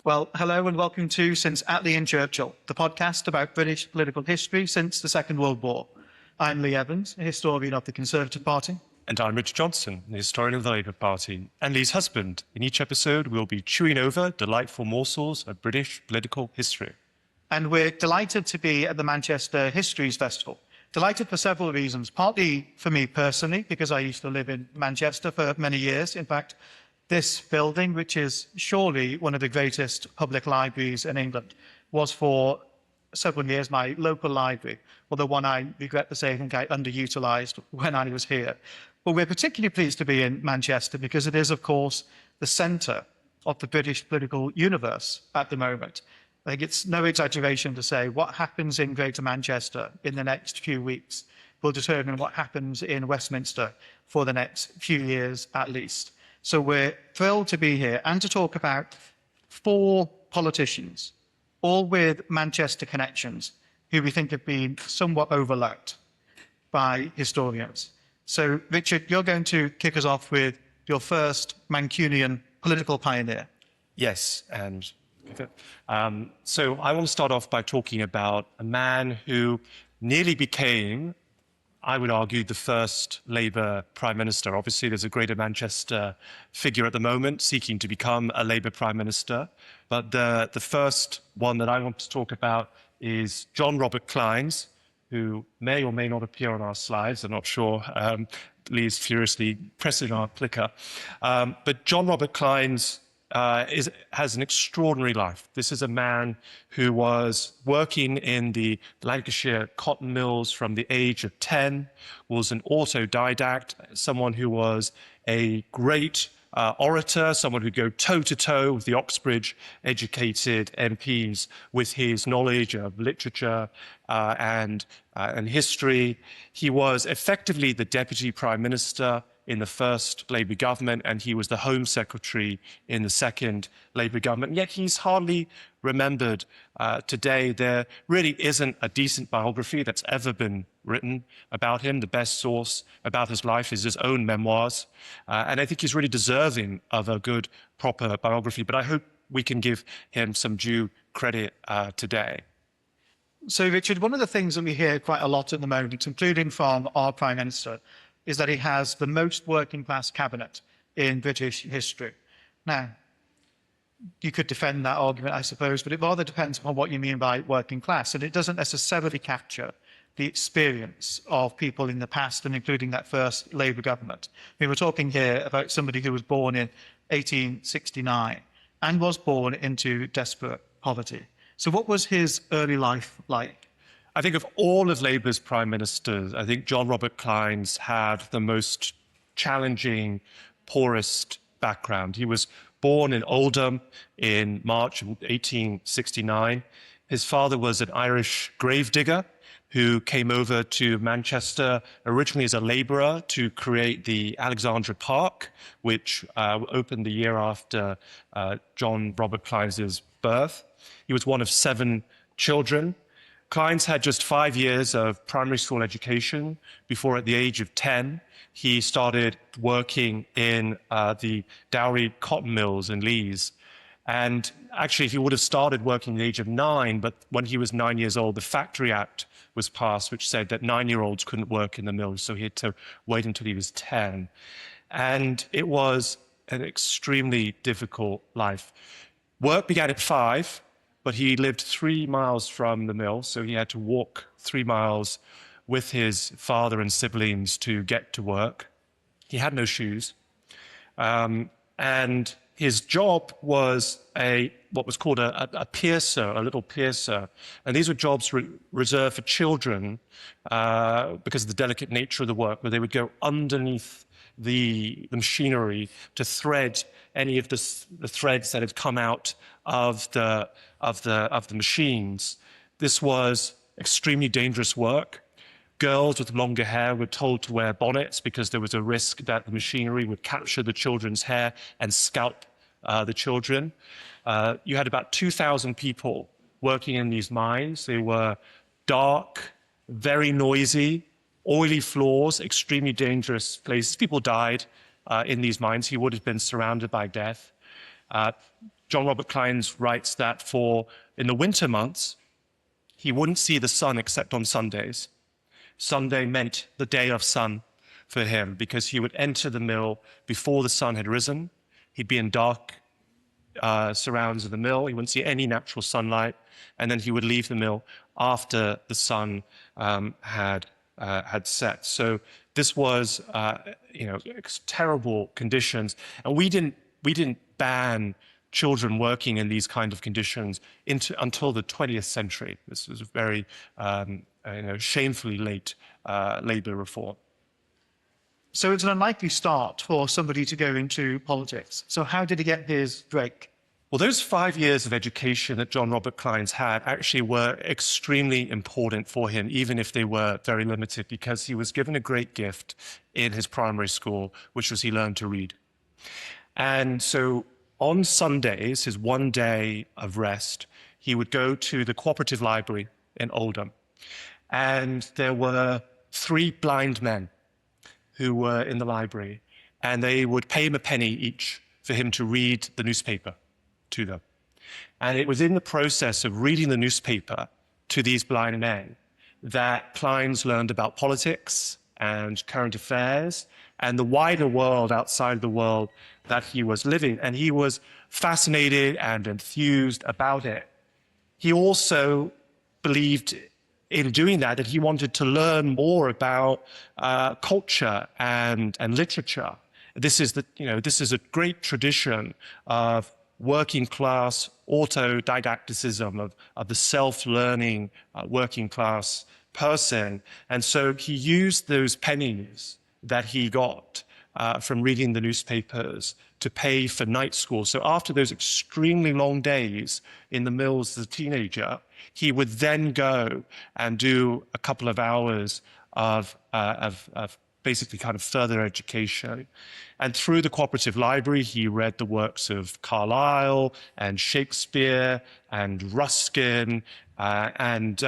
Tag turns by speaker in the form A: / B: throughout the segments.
A: Well, hello and welcome to Since Attlee Churchill, the podcast about British political history since the Second World War. I'm Lee Evans, a historian of the Conservative Party.
B: And I'm Richard Johnson, the historian of the Labour Party, and Lee's husband. In each episode, we'll be chewing over delightful morsels of British political history.
A: And we're delighted to be at the Manchester Histories Festival. Delighted for several reasons, partly for me personally, because I used to live in Manchester for many years. In fact, this building, which is surely one of the greatest public libraries in England, was for several years my local library, although one I regret to say I think I underutilised when I was here. But we're particularly pleased to be in Manchester because it is, of course, the centre of the British political universe at the moment. I think it's no exaggeration to say what happens in Greater Manchester in the next few weeks will determine what happens in Westminster for the next few years at least. So we're thrilled to be here and to talk about four politicians, all with Manchester connections, who we think have been somewhat overlooked by historians. So, Richard, you're going to kick us off with your first Mancunian political pioneer.
B: Yes, and so I want to start off by talking about a man who nearly became, I would argue, the first Labour Prime Minister. Obviously, there's a Greater Manchester figure at the moment seeking to become a Labour Prime Minister. But the first one that I want to talk about is John Robert Clynes, who may or may not appear on our slides. I'm not sure. Lee's furiously pressing our clicker. But John Robert Clynes has an extraordinary life. This is a man who was working in the Lancashire cotton mills from the age of 10, was an autodidact, someone who was a great orator, someone who'd go toe-to-toe with the Oxbridge-educated MPs with his knowledge of literature and history. He was effectively the Deputy Prime Minister in the first Labour government, and he was the Home Secretary in the second Labour government. Yet he's hardly remembered today. There really isn't a decent biography that's ever been written about him. The best source about his life is his own memoirs. And I think he's really deserving of a good, proper biography. But I hope we can give him some due credit today.
A: So, Richard, one of the things that we hear quite a lot at the moment, including from our Prime Minister, is that he has the most working-class cabinet in British history. Now, you could defend that argument, I suppose, but it rather depends on what you mean by working class, and it doesn't necessarily capture the experience of people in the past, and including that first Labour government. We were talking here about somebody who was born in 1869 and was born into desperate poverty. So what was his early life like?
B: I think of all of Labour's prime ministers, I think John Robert Clynes had the most challenging, poorest background. He was born in Oldham in March of 1869. His father was an Irish gravedigger who came over to Manchester originally as a labourer to create the Alexandra Park, which opened the year after John Robert Clynes' birth. He was one of 7 children. Clynes had just 5 years of primary school education before, at the age of 10, he started working in the Dowry cotton mills in Leeds. And actually, he would have started working at the age of 9, but when he was 9 years old, the Factory Act was passed, which said that 9-year-olds couldn't work in the mills, so he had to wait until he was 10. And it was an extremely difficult life. Work began at 5. But he lived 3 miles from the mill, so he had to walk 3 miles with his father and siblings to get to work. He had no shoes. And his job was what was called a piercer, a little piercer. And these were jobs reserved for children because of the delicate nature of the work, where they would go underneath the machinery to thread any of the threads that had come out of the machines. This was extremely dangerous work. Girls with longer hair were told to wear bonnets because there was a risk that the machinery would capture the children's hair and scalp the children. You had about 2,000 people working in these mines. They were dark, very noisy, oily floors, extremely dangerous places. People died in these mines. He would have been surrounded by death. John Robert Clynes writes that in the winter months, he wouldn't see the sun except on Sundays. Sunday meant the day of sun for him because he would enter the mill before the sun had risen. He'd be in dark surrounds of the mill. He wouldn't see any natural sunlight. And then he would leave the mill after the sun had set. So this was, terrible conditions. And we didn't ban children working in these kind of conditions until the 20th century. This was a very, shamefully late labor reform.
A: So it's an unlikely start for somebody to go into politics. So how did he get his break?
B: Well, those 5 years of education that John Robert Clynes had actually were extremely important for him, even if they were very limited, because he was given a great gift in his primary school, which was he learned to read. And so on Sundays, his one day of rest, he would go to the cooperative library in Oldham. And there were 3 blind men who were in the library, and they would pay him a penny each for him to read the newspaper to them. And it was in the process of reading the newspaper to these blind men that Clynes learned about politics and current affairs and the wider world outside the world that he was living. And he was fascinated and enthused about it. He also believed in doing that he wanted to learn more about culture and literature. This is a great tradition of working class autodidacticism, of the self-learning working class person. And so he used those pennies that he got from reading the newspapers to pay for night school. So after those extremely long days in the mills as a teenager, he would then go and do a couple of hours of basically kind of further education. And through the cooperative library, he read the works of Carlyle and Shakespeare and Ruskin and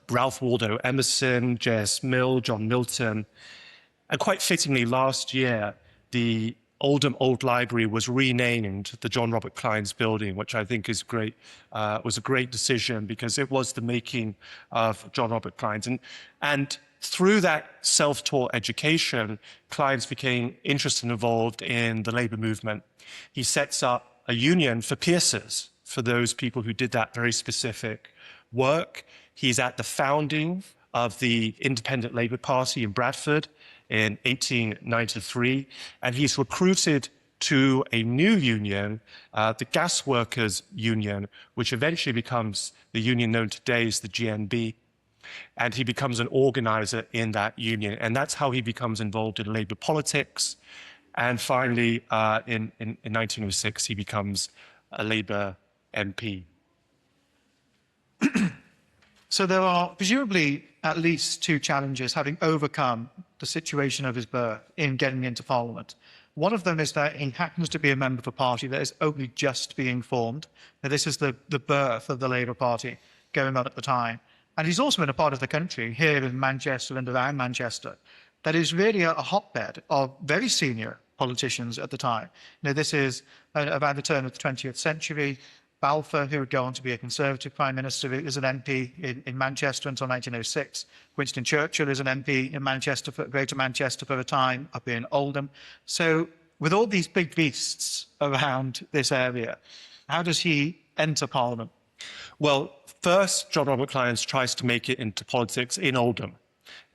B: Ralph Waldo Emerson, J.S. Mill, John Milton. And quite fittingly, last year, the Oldham Old Library was renamed the John Robert Clynes Building, which I think is great. Was a great decision because it was the making of John Robert Clynes. And through that self-taught education, Clynes became interested and involved in the labor movement. He sets up a union for piercers, for those people who did that very specific work. He's at the founding of the Independent Labour Party in Bradford in 1893, and he's recruited to a new union, the Gas Workers Union, which eventually becomes the union known today as the GNB. And he becomes an organizer in that union. And that's how he becomes involved in labor politics. And finally, in 1906, he becomes a Labour MP.
A: So there are presumably at least 2 challenges having overcome the situation of his birth in getting into Parliament. One of them is that he happens to be a member of a party that is only just being formed. Now, this is the birth of the Labour Party going on at the time. And he's also in a part of the country, here in Manchester and around Manchester, that is really a hotbed of very senior politicians at the time. This is around the turn of the 20th century. Balfour, who would go on to be a Conservative Prime Minister, is an MP in Manchester until 1906. Winston Churchill is an MP in Manchester, Greater Manchester for a time, up in Oldham. So with all these big beasts around this area, how does he enter Parliament?
B: Well, first, John Robert Clynes tries to make it into politics in Oldham.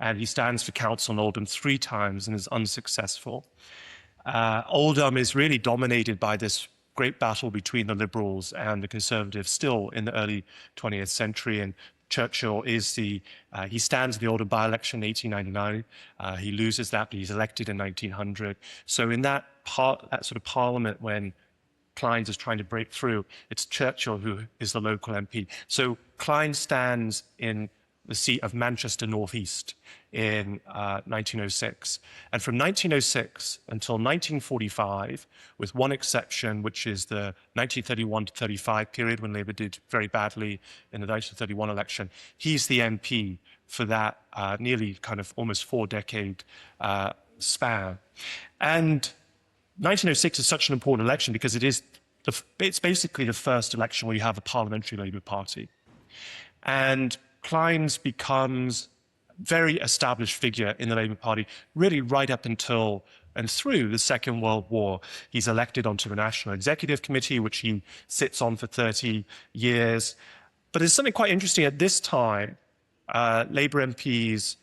B: And he stands for council in Oldham 3 times and is unsuccessful. Oldham is really dominated by this great battle between the Liberals and the Conservatives still in the early 20th century. And Churchill is he stands in the Oldham by-election in 1899. He loses that, but he's elected in 1900. So in that sort of parliament when Clynes is trying to break through, it's Churchill who is the local MP. So Clynes stands in the seat of Manchester North East in 1906. And from 1906 until 1945, with one exception, which is the 1931 to 35 period when Labour did very badly in the 1931 election, he's the MP for that nearly kind of almost 4-decade span. And 1906 is such an important election because it's basically the first election where you have a parliamentary Labour Party. And Clynes becomes a very established figure in the Labour Party, really right up until and through the Second World War. He's elected onto the National Executive Committee, which he sits on for 30 years. But there's something quite interesting at this time. Labour MPs,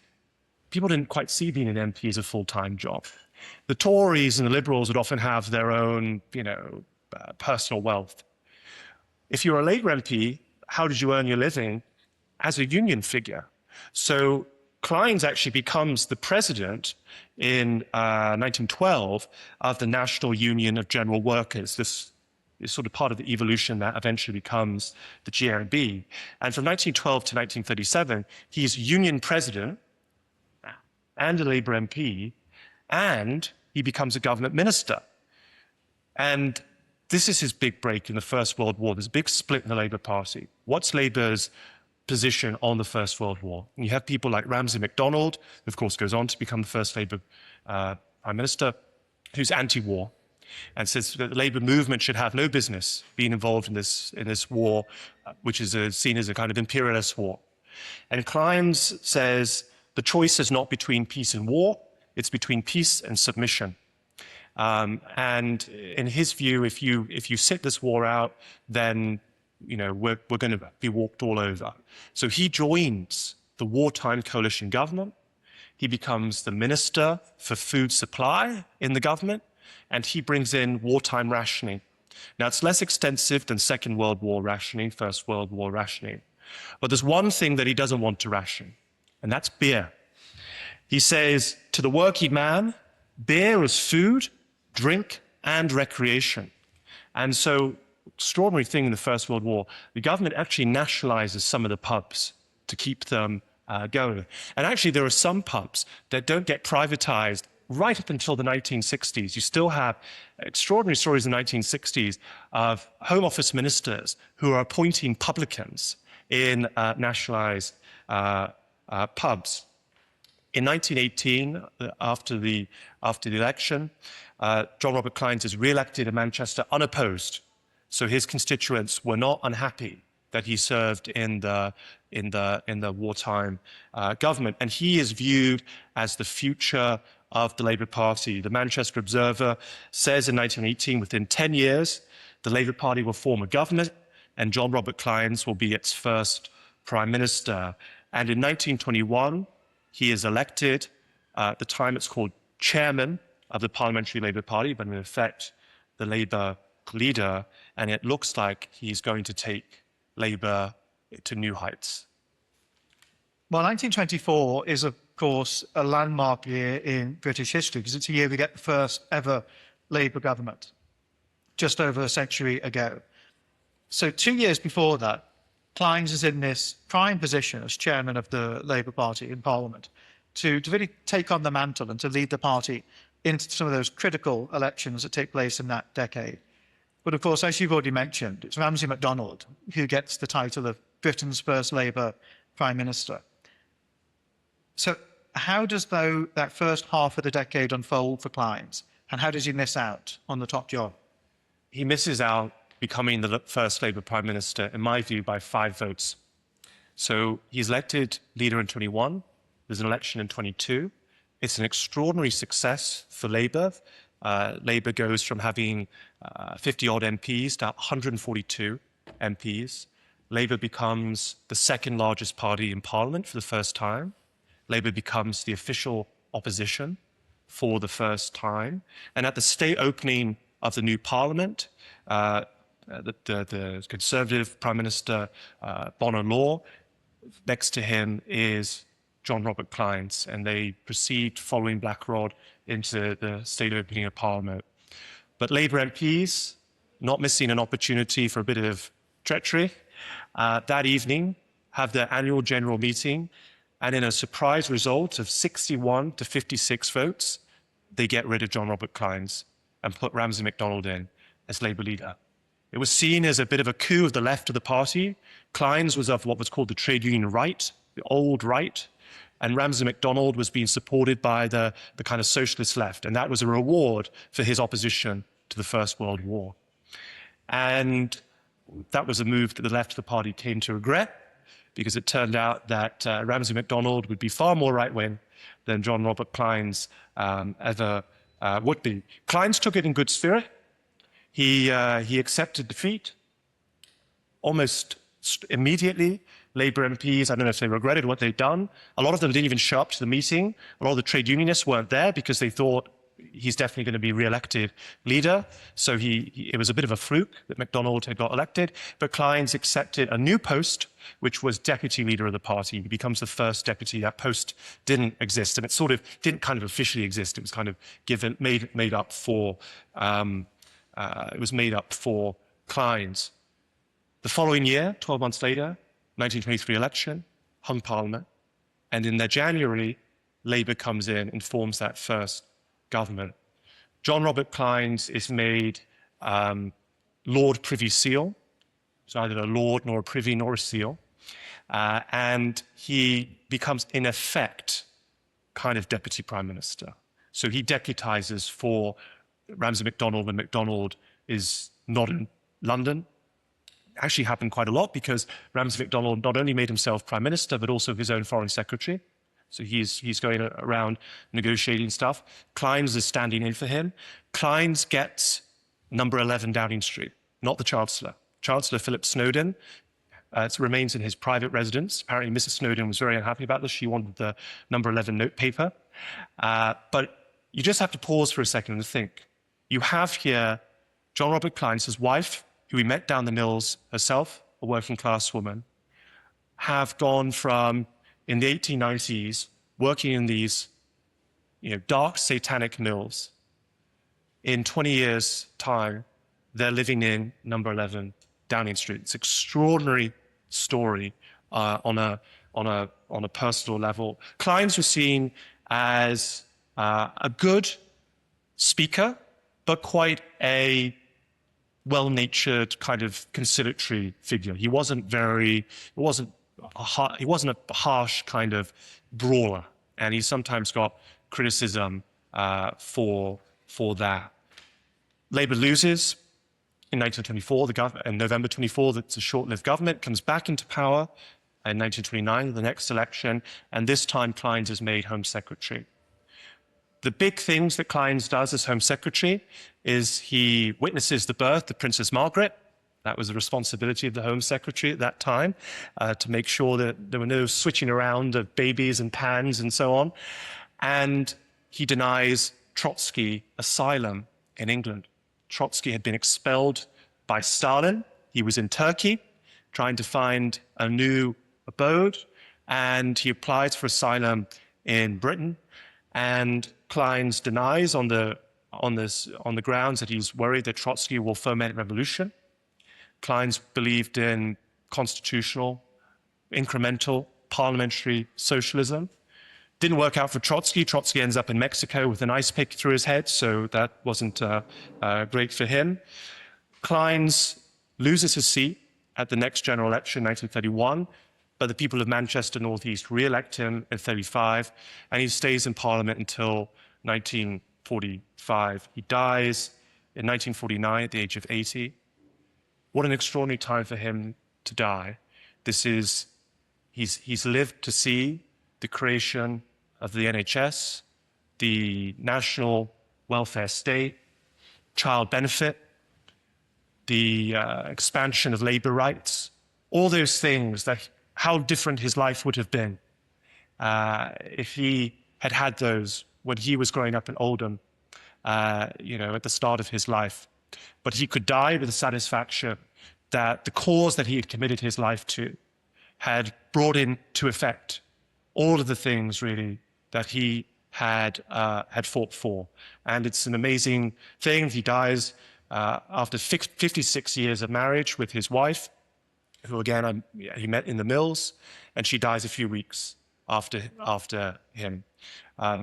B: people didn't quite see being an MP as a full-time job. The Tories and the Liberals would often have their own, personal wealth. If you're a Labour MP, how did you earn your living? As a union figure. So Clynes actually becomes the president in 1912 of the National Union of General Workers. This is sort of part of the evolution that eventually becomes the GMB. And from 1912 to 1937, he's union president and a Labour MP, and he becomes a government minister. And this is his big break in the First World War. There's a big split in the Labour Party. What's Labour's position on the First World War? And you have people like Ramsay MacDonald, who of course goes on to become the first Labour Prime Minister, who's anti-war and says that the Labour movement should have no business being involved in this war, which is seen as a kind of imperialist war. And Clynes says the choice is not between peace and war, it's between peace and submission. And in his view, if you sit this war out, then we're going to be walked all over. So he joins the wartime coalition government. He becomes the Minister for Food Supply in the government, and he brings in wartime rationing. Now, it's less extensive than Second World War rationing, First World War rationing. But there's one thing that he doesn't want to ration, and that's beer. He says, to the working man, beer is food, drink, and recreation. And so, extraordinary thing in the First World War, the government actually nationalizes some of the pubs to keep them going. And actually, there are some pubs that don't get privatized right up until the 1960s. You still have extraordinary stories in the 1960s of Home Office ministers who are appointing publicans in nationalized pubs. In 1918, after the election, John Robert Clynes is re-elected in Manchester unopposed. So his constituents were not unhappy that he served in the wartime government, and he is viewed as the future of the Labour Party. The Manchester Observer says in 1918, within 10 years, the Labour Party will form a government, and John Robert Clynes will be its first Prime Minister. And in 1921, he is elected. At the time, it's called chairman of the Parliamentary Labour Party, but in effect, the Labour leader, and it looks like he's going to take Labour to new heights.
A: Well, 1924 is, of course, a landmark year in British history because it's a year we get the first ever Labour government, just over a century ago. So 2 years before that, Clynes is in this prime position as chairman of the Labour Party in Parliament to really take on the mantle and to lead the party into some of those critical elections that take place in that decade. But of course, as you've already mentioned, it's Ramsay MacDonald who gets the title of Britain's first Labour Prime Minister. So how does, though, that first half of the decade unfold for Clynes? And how does he miss out on the top job?
B: He misses out becoming the first Labour Prime Minister, in my view, by 5 votes. So he's elected leader in 21. There's an election in 22. It's an extraordinary success for Labour. Labour goes from having 50-odd MPs to 142 MPs. Labour becomes the second largest party in Parliament for the first time. Labour becomes the official opposition for the first time. And at the state opening of the new Parliament, the Conservative Prime Minister, Bonar Law, next to him is John Robert Clynes, and they proceed following Black Rod into the state opening of Parliament. But Labour MPs, not missing an opportunity for a bit of treachery, that evening have their annual general meeting, and in a surprise result of 61 to 56 votes, they get rid of John Robert Clynes and put Ramsay MacDonald in as Labour leader. It was seen as a bit of a coup of the left of the party. Clynes was of what was called the trade union right, the old right, And Ramsay MacDonald was being supported by the kind of socialist left. And that was a reward for his opposition to the First World War. And that was a move that the left of the party came to regret, because it turned out that Ramsay MacDonald would be far more right-wing than John Robert Clynes ever would be. Clynes took it in good spirit. He accepted defeat almost immediately. Labour MPs, I don't know if they regretted what they'd done. A lot of them didn't even show up to the meeting. A lot of the trade unionists weren't there because they thought he's definitely going to be re-elected leader. So it was a bit of a fluke that MacDonald had got elected. But Clynes accepted a new post, which was deputy leader of the party. He becomes the first deputy. That post didn't exist, and it sort of didn't kind of officially exist. It was kind of made up for. It was made up for Clynes. The following year, 12 months later, 1923 election, hung Parliament, and in their January, Labour comes in and forms that first government. John Robert Clynes is made Lord Privy Seal. He's neither a Lord nor a Privy nor a Seal. And he becomes, in effect, kind of Deputy Prime Minister. So he deputises for Ramsay MacDonald when MacDonald is not in London. Actually happened quite a lot, because Ramsay MacDonald not only made himself Prime Minister, but also his own Foreign Secretary. So he's going around negotiating stuff. Clynes is standing in for him. Clynes gets number 11 Downing Street, not the Chancellor. Chancellor Philip Snowdon remains in his private residence. Apparently Mrs. Snowdon was very unhappy about this. She wanted the number 11 notepaper. But you just have to pause for a second and think. You have here John Robert Clynes, his wife, who he met down the mills herself, a working class woman, have gone from, in the 1890s, working in these dark satanic mills. In 20 years' time, they're living in number 11 Downing Street. It's an extraordinary story on a personal level. Clynes was seen as a good speaker, but quite a well-natured, kind of conciliatory figure. He wasn't a harsh kind of brawler, and he sometimes got criticism for that. Labour loses in 1924, in November 24, that's a short-lived government, comes back into power in 1929, the next election, and this time Clynes is made Home Secretary. The big things that Clynes does as Home Secretary is he witnesses the birth of Princess Margaret. That was the responsibility of the Home Secretary at that time, to make sure that there were no switching around of babies and pans and so on. And he denies Trotsky asylum in England. Trotsky had been expelled by Stalin. He was in Turkey trying to find a new abode, and he applies for asylum in Britain. And Clynes denies on the grounds that he's worried that Trotsky will foment revolution. Clynes believed in constitutional, incremental, parliamentary socialism. Didn't work out for Trotsky. Trotsky ends up in Mexico with an ice pick through his head, so that wasn't great for him. Clynes loses his seat at the next general election, 1931, but the people of Manchester North East re-elect him in 1935, and he stays in Parliament until 1945. He dies in 1949 at the age of 80. What an extraordinary time for him to die. He's lived to see the creation of the NHS, the national welfare state, child benefit, the expansion of labor rights, all those things that how different his life would have been if he had had those when he was growing up in Oldham, at the start of his life. But he could die with the satisfaction that the cause that he had committed his life to had brought into effect all of the things, really, that he had fought for. And it's an amazing thing. He dies after 56 years of marriage with his wife, who, again, he met in the mills, and she dies a few weeks after him.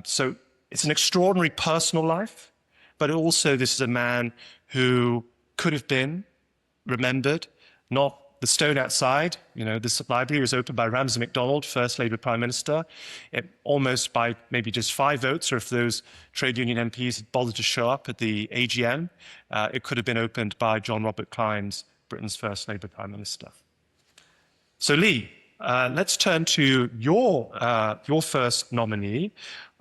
B: So it's an extraordinary personal life, but also this is a man who could have been remembered, not the stone outside, this library was opened by Ramsay MacDonald, first Labour Prime Minister, almost by maybe just 5 votes, or if those trade union MPs had bothered to show up at the AGM, it could have been opened by John Robert Clynes, Britain's first Labour Prime Minister. So Lee, let's turn to your first nominee.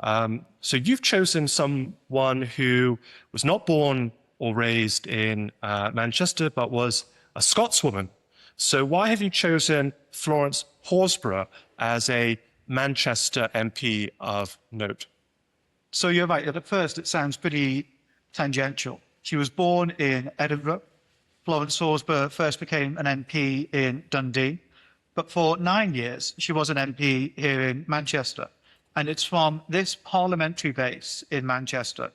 B: So you've chosen someone who was not born or raised in Manchester, but was a Scotswoman. So why have you chosen Florence Horsburgh as a Manchester MP of note?
A: So you're right. At first, it sounds pretty tangential. She was born in Edinburgh. Florence Horsburgh first became an MP in Dundee. But for 9 years, she was an MP here in Manchester. And it's from this parliamentary base in Manchester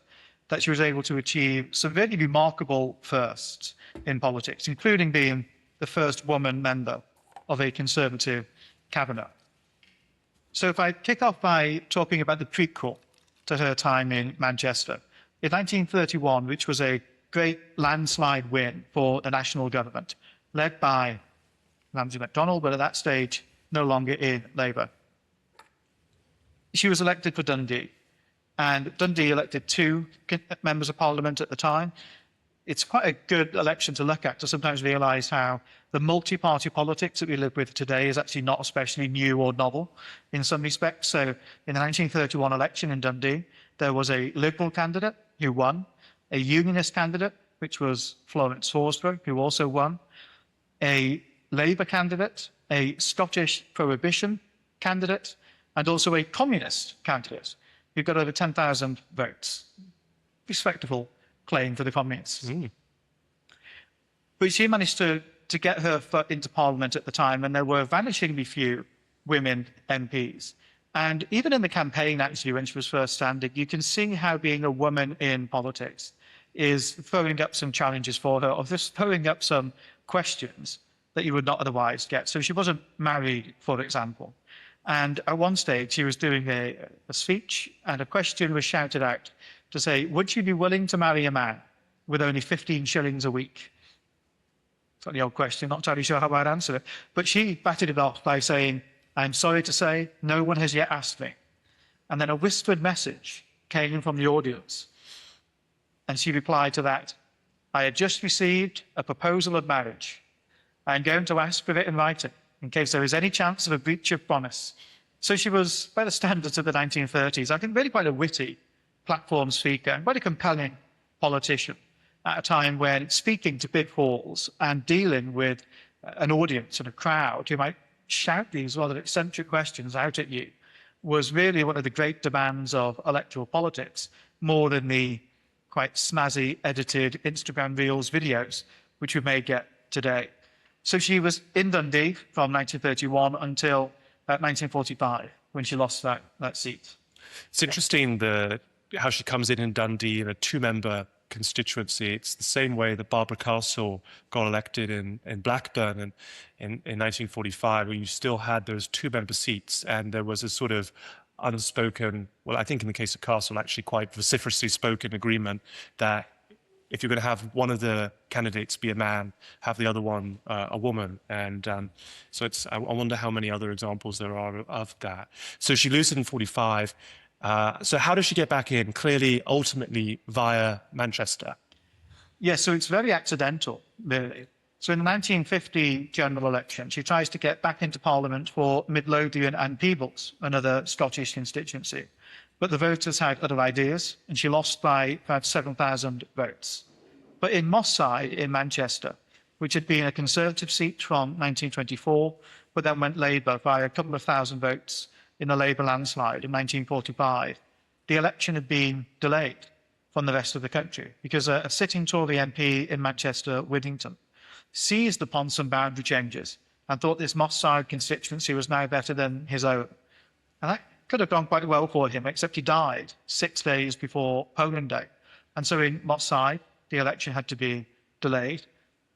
A: that she was able to achieve some really remarkable firsts in politics, including being the first woman member of a Conservative cabinet. So if I kick off by talking about the prequel to her time in Manchester, in 1931, which was a great landslide win for the national government, led by Ramsay MacDonald, but at that stage, no longer in Labour. She was elected for Dundee, and Dundee elected 2 members of Parliament at the time. It's quite a good election to look at to sometimes realise how the multi-party politics that we live with today is actually not especially new or novel in some respects. So in the 1931 election in Dundee, there was a Liberal candidate who won, a Unionist candidate, which was Florence Horsburgh, who also won, a Labour candidate, a Scottish Prohibition candidate, and also a Communist candidate who got over 10,000 votes. Respectable claim for the Communists. But she managed to get her foot into Parliament at the time, and there were vanishingly few women MPs. And even in the campaign, actually, when she was first standing, you can see how being a woman in politics is throwing up some challenges for her, or just throwing up some questions that you would not otherwise get. So she wasn't married, for example. And at one stage, she was doing a speech, and a question was shouted out to say, would you be willing to marry a man with only 15 shillings a week? It's not the old question, not entirely sure how I'd answer it. But she batted it off by saying, I'm sorry to say, no one has yet asked me. And then a whispered message came in from the audience. And she replied to that, I had just received a proposal of marriage. I'm going to ask for it in writing in case there is any chance of a breach of promise. So she was, by the standards of the 1930s, I think really quite a witty platform speaker and quite a compelling politician at a time when speaking to big halls and dealing with an audience and a crowd who might shout these rather eccentric questions out at you was really one of the great demands of electoral politics, more than the quite snazzy edited Instagram Reels videos, which we may get today. So she was in Dundee from 1931 until 1945, when she lost that seat.
B: It's interesting how she comes in Dundee in a 2-member constituency. It's the same way that Barbara Castle got elected in Blackburn in 1945, where you still had those 2-member seats, and there was a sort of unspoken, well, I think in the case of Castle, actually quite vociferously spoken agreement that if you're going to have one of the candidates be a man, have the other one a woman. And so I wonder how many other examples there are of that. So she loses in 45. So how does she get back in? Clearly, ultimately, via Manchester.
A: Yes, so it's very accidental, really. So in the 1950 general election, she tries to get back into Parliament for Midlothian and Peebles, another Scottish constituency. But the voters had other ideas, and she lost by about 7,000 votes. But in Moss Side in Manchester, which had been a Conservative seat from 1924, but then went Labour by a couple of thousand votes in a Labour landslide in 1945, the election had been delayed from the rest of the country because a sitting Tory MP in Manchester, Whittington, seized upon some boundary changes and thought this Moss Side constituency was now better than his own. And that could have gone quite well for him, except he died 6 days before polling day. And so in Moss Side, the election had to be delayed.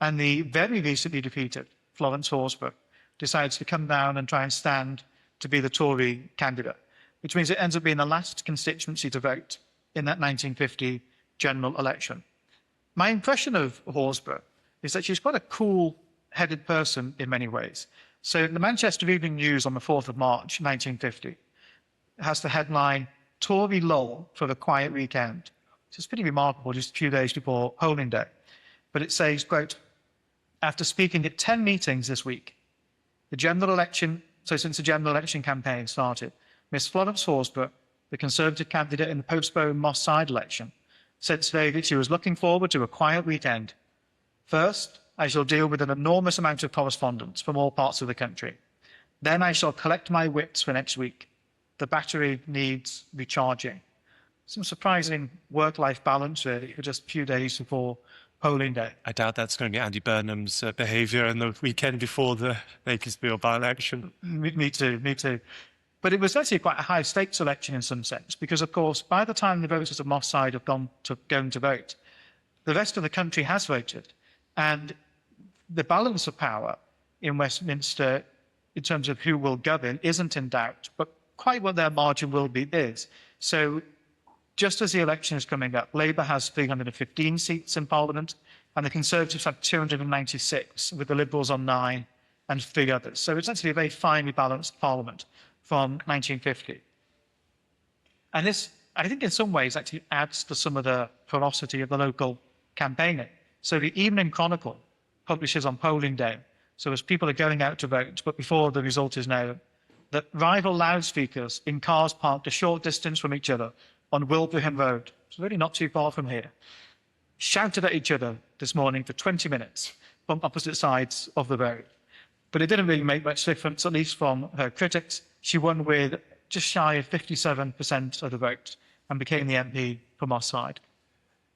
A: And the very recently defeated Florence Horsburgh decides to come down and try and stand to be the Tory candidate, which means it ends up being the last constituency to vote in that 1950 general election. My impression of Horsburgh is that she's quite a cool headed person in many ways. So the Manchester Evening News on the 4th of March, 1950, has the headline, Tory lull for the quiet weekend. It's pretty remarkable, just a few days before polling day. But it says, quote, after speaking at 10 meetings this week, since the general election campaign started, Miss Florence Horsburgh, the Conservative candidate in the postponed Moss Side election, said today that she was looking forward to a quiet weekend. First, I shall deal with an enormous amount of correspondence from all parts of the country. Then I shall collect my wits for next week. The battery needs recharging. Some surprising work-life balance, really, for just a few days before polling day.
B: I doubt that's going to be Andy Burnham's behaviour in the weekend before the Makersfield by-election.
A: Me too. But it was actually quite a high-stakes election in some sense, because, of course, by the time the voters of Moss Side have going to vote, the rest of the country has voted. And the balance of power in Westminster, in terms of who will govern, isn't in doubt, but quite what their margin will be is. So just as the election is coming up, Labour has 315 seats in Parliament, and the Conservatives have 296, with the Liberals on 9 and 3 others. So it's actually a very finely balanced Parliament from 1950. And this, I think, in some ways actually adds to some of the ferocity of the local campaigning. So the Evening Chronicle publishes on polling day, so as people are going out to vote, but before the result is known, that rival loudspeakers in cars parked a short distance from each other on Wilbraham Road, it's really not too far from here, shouted at each other this morning for 20 minutes from opposite sides of the road. But it didn't really make much difference, at least from her critics. She won with just shy of 57% of the vote and became the MP for Moss Side.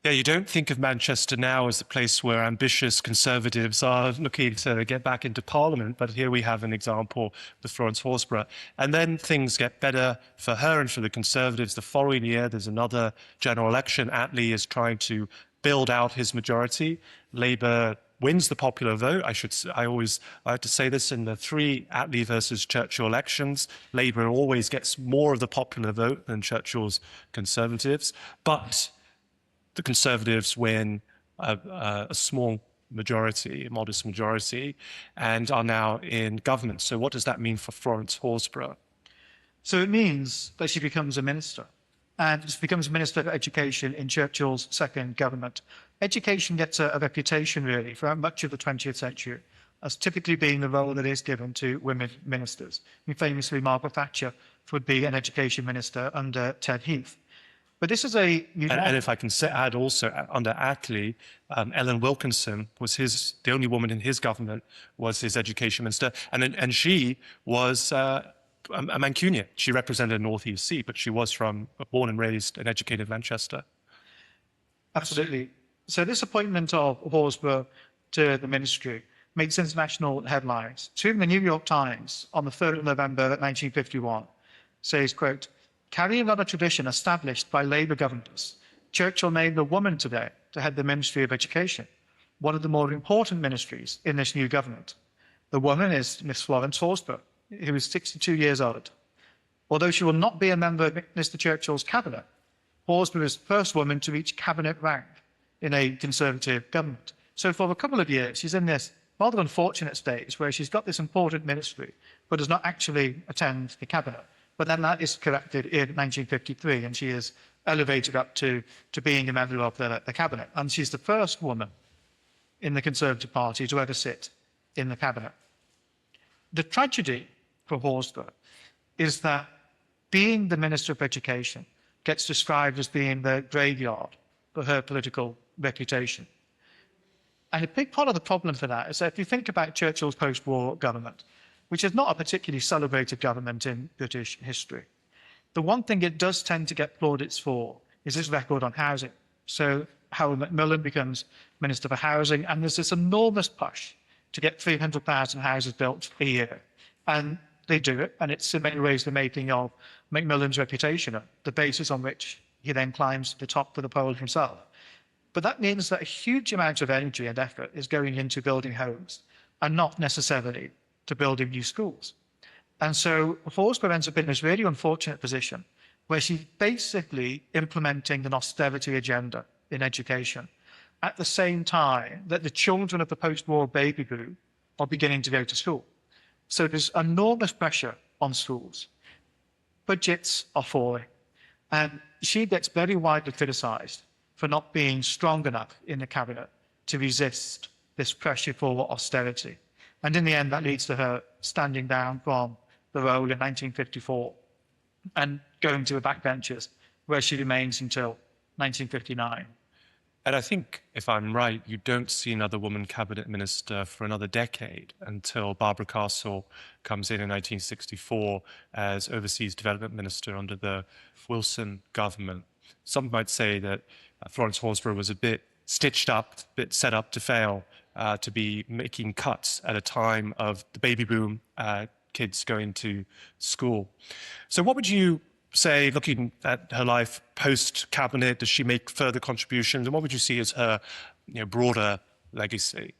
B: Yeah, you don't think of Manchester now as the place where ambitious Conservatives are looking to get back into Parliament, but here we have an example with Florence Horsburgh. And then things get better for her and for the Conservatives. The following year, there's another general election. Attlee is trying to build out his majority. Labour wins the popular vote. I like to say this in the 3 Attlee versus Churchill elections. Labour always gets more of the popular vote than Churchill's Conservatives. But the Conservatives win a small majority, a modest majority, and are now in government. So what does that mean for Florence Horsburgh?
A: So it means that she becomes a minister, and she becomes Minister for Education in Churchill's second government. Education gets a reputation, really, for much of the 20th century as typically being the role that is given to women ministers. I mean, famously, Margaret Thatcher would be an education minister under Ted Heath. But this is a...
B: And if I can add also, under Attlee, Ellen Wilkinson was the only woman in his government was his education minister. And she was a Mancunian. She represented a North East seat, but she was born and raised and educated in Manchester.
A: Absolutely. So this appointment of Horsburgh to the ministry makes international headlines. So even the New York Times on the 3rd of November 1951 says, quote, carrying on a tradition established by Labour governments, Churchill named a woman today to head the Ministry of Education, one of the more important ministries in this new government. The woman is Miss Florence Horsburgh, who is 62 years old. Although she will not be a member of Mr. Churchill's cabinet, Horsburgh is the first woman to reach cabinet rank in a Conservative government. So for a couple of years, she's in this rather unfortunate stage where she's got this important ministry, but does not actually attend the cabinet. But then that is corrected in 1953, and she is elevated up to being a member of the cabinet. And she's the first woman in the Conservative Party to ever sit in the cabinet. The tragedy for Horsburgh is that being the Minister of Education gets described as being the graveyard for her political reputation. And a big part of the problem for that is that if you think about Churchill's post-war government, which is not a particularly celebrated government in British history, the one thing it does tend to get plaudits for is its record on housing. So Howard Macmillan becomes Minister for Housing, and there's this enormous push to get 300,000 houses built a year. And they do it, and it's in many ways the making of Macmillan's reputation, the basis on which he then climbs to the top of the poll himself. But that means that a huge amount of energy and effort is going into building homes and not necessarily to building new schools. And so Horsburgh ends up in this really unfortunate position where she's basically implementing an austerity agenda in education at the same time that the children of the post-war baby boom are beginning to go to school. So there's enormous pressure on schools. Budgets are falling. And she gets very widely criticised for not being strong enough in the cabinet to resist this pressure for austerity. And in the end, that leads to her standing down from the role in 1954 and going to the backbenches, where she remains until 1959.
B: And I think, if I'm right, you don't see another woman cabinet minister for another decade until Barbara Castle comes in 1964 as overseas development minister under the Wilson government. Some might say that Florence Horsburgh was a bit stitched up, a bit set up to fail, to be making cuts at a time of the baby boom, kids going to school. So what would you say, looking at her life post-cabinet, does she make further contributions? And what would you see as her broader legacy?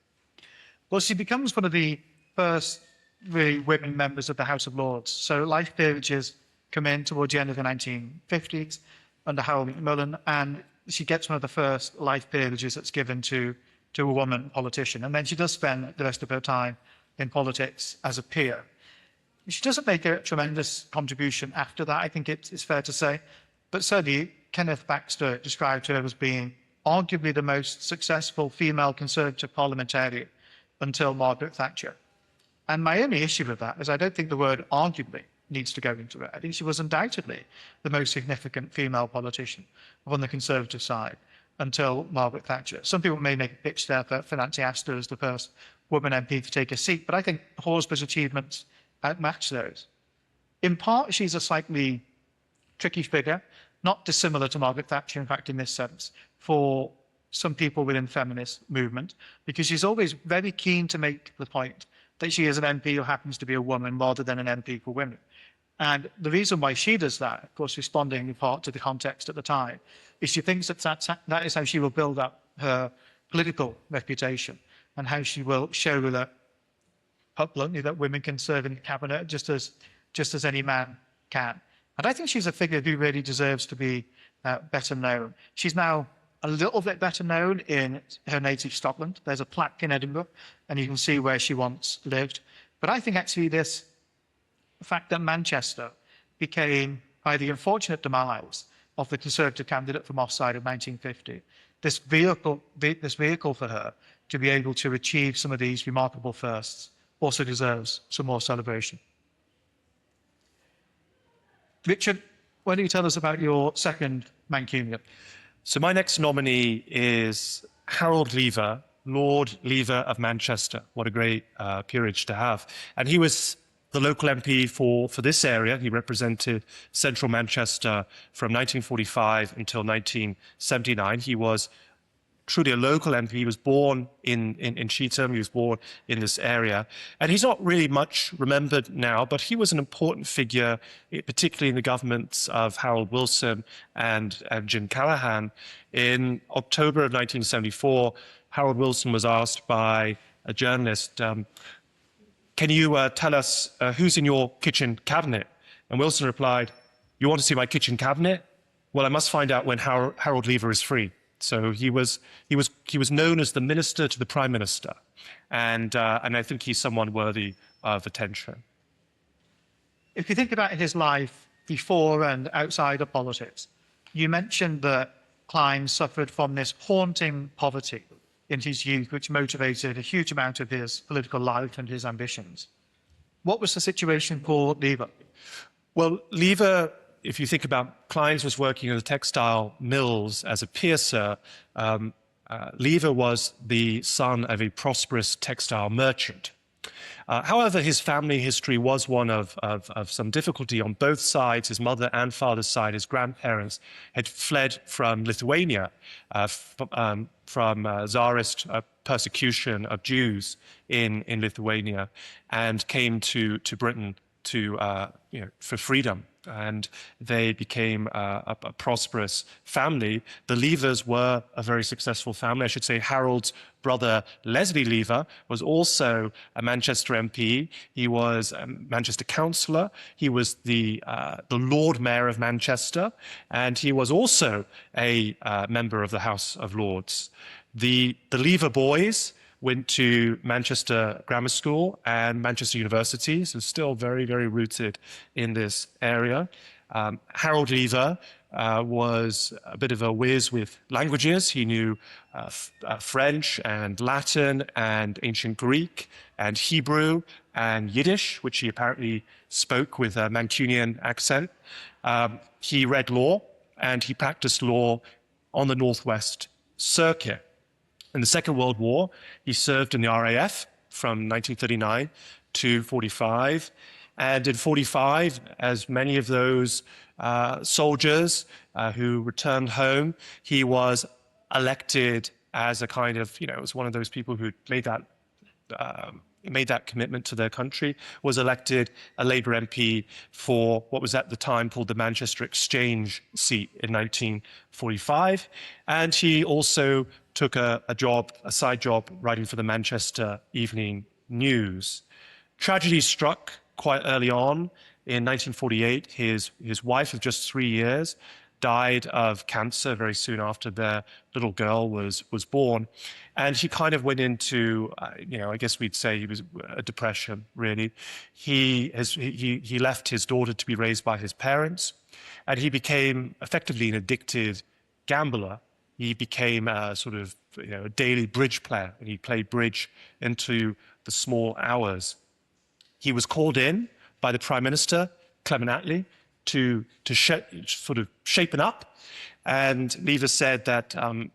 A: Well, she becomes one of the first really women members of the House of Lords. So life peerages come in towards the end of the 1950s under Harold Macmillan, and she gets one of the first life peerages that's given to a woman politician. And then she does spend the rest of her time in politics as a peer. She doesn't make a tremendous contribution after that, I think it's fair to say. But certainly, Kenneth Baxter described her as being arguably the most successful female Conservative parliamentarian until Margaret Thatcher. And my only issue with that is I don't think the word arguably needs to go into it. I think she was undoubtedly the most significant female politician on the Conservative side until Margaret Thatcher. Some people may make a pitch there for Nancy Astor as the first woman MP to take a seat, but I think Horsburgh's achievements outmatch those. In part, she's a slightly tricky figure, not dissimilar to Margaret Thatcher, in fact, in this sense, for some people within the feminist movement, because she's always very keen to make the point that she is an MP who happens to be a woman rather than an MP for women. And the reason why she does that, of course, responding in part to the context at the time, is she thinks that is how she will build up her political reputation and how she will show that, put bluntly, that women can serve in the cabinet just as any man can. And I think she's a figure who really deserves to be better known. She's now a little bit better known in her native Scotland. There's a plaque in Edinburgh, and you can see where she once lived. But I think actually the fact that Manchester became, by the unfortunate demise of the Conservative candidate from offside of 1950, this vehicle for her to be able to achieve some of these remarkable firsts also deserves some more celebration. Richard, why don't you tell us about your second Mancunian?
B: So my next nominee is Harold Lever, Lord Lever of Manchester. What a great peerage to have. And he was the local MP for this area. He represented central Manchester from 1945 until 1979. He was truly a local MP. He was born in Cheetham. He was born in this area. And he's not really much remembered now, but he was an important figure, particularly in the governments of Harold Wilson and Jim Callaghan. In October of 1974, Harold Wilson was asked by a journalist, can you tell us who's in your kitchen cabinet? And Wilson replied, you want to see my kitchen cabinet? Well, I must find out when Harold Lever is free. So he was known as the minister to the prime minister, and I think he's someone worthy of attention.
A: If you think about his life before and outside of politics, you mentioned that Clynes suffered from this haunting poverty in his youth, which motivated a huge amount of his political life and his ambitions. What was the situation for Lever?
B: Well, Lever, if you think about Clynes was working in the textile mills as a piercer, Lever was the son of a prosperous textile merchant. However, his family history was one of some difficulty on both sides. His mother and father's side, his grandparents, had fled from Lithuania from Tsarist persecution of Jews in Lithuania, and came to Britain for freedom. And they became a prosperous family. The Levers were a very successful family. I should say Harold's brother, Leslie Lever, was also a Manchester MP. He was a Manchester councillor. He was the Lord Mayor of Manchester. And he was also a member of the House of Lords. The Lever boys went to Manchester Grammar School and Manchester University, so still very, very rooted in this area. Harold Lever was a bit of a whiz with languages. He knew French and Latin and ancient Greek and Hebrew and Yiddish, which he apparently spoke with a Mancunian accent. He read law and he practiced law on the Northwest Circuit. In the Second World War, he served in the RAF from 1939 to 45. And in 45, as many of those soldiers who returned home, he was elected as a kind of, was one of those people who made that commitment to their country, was elected a Labour MP for what was at the time called the Manchester Exchange seat in 1945. And he also took a side job writing for the Manchester Evening News. Tragedy struck quite early on. In 1948, his wife of just 3 years died of cancer very soon after their little girl was born. And he kind of went into, I guess we'd say he was a depression, really. He left his daughter to be raised by his parents, and he became effectively an addicted gambler. He became a sort of, a daily bridge player, and he played bridge into the small hours. He was called in by the Prime Minister, Clement Attlee, to sort of shapen up. And Lever said that, I'm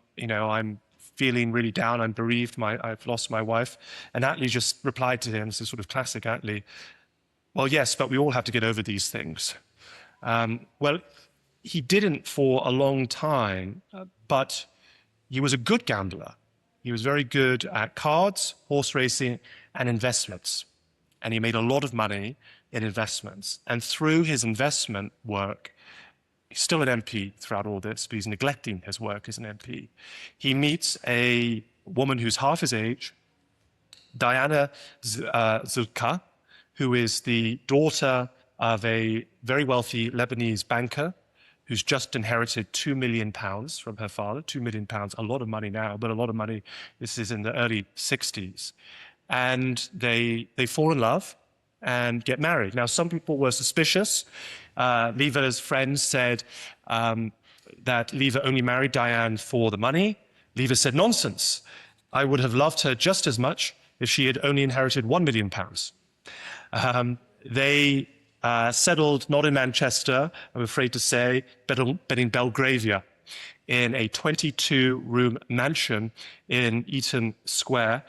B: feeling really down, I'm bereaved, I've lost my wife. And Attlee just replied to him, this is sort of classic Attlee, well, yes, but we all have to get over these things. Well, he didn't for a long time, but he was a good gambler. He was very good at cards, horse racing, and investments. And he made a lot of money in investments. And through his investment work, he's still an MP throughout all this, but he's neglecting his work as an MP. He meets a woman who's half his age, Diana Zulka, who is the daughter of a very wealthy Lebanese banker who's just inherited £2 million from her father. £2 million, a lot of money now, but a lot of money. This is in the early 60s. And they fall in love and get married. Now, some people were suspicious. Lever's friends said that Lever only married Diane for the money. Lever said, nonsense. I would have loved her just as much if she had only inherited £1 million. They settled not in Manchester, I'm afraid to say, but in Belgravia, in a 22-room mansion in Eaton Square,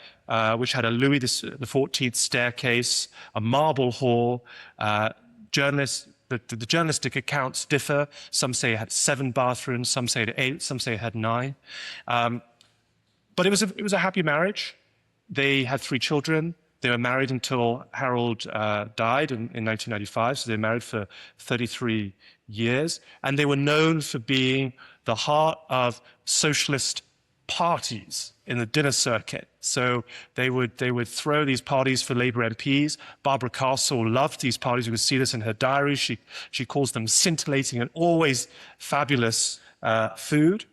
B: which had a Louis XIV staircase, a marble hall. The journalistic accounts differ. Some say it had 7 bathrooms, some say it had 8, some say it had 9. But it was a happy marriage. They had 3 children. They were married until Harold died in 1995, so they were married for 33 years. And they were known for being the heart of socialist parties in the dinner circuit. So they would throw these parties for Labour MPs. Barbara Castle loved these parties. You can see this in her diary. She calls them scintillating and always fabulous food.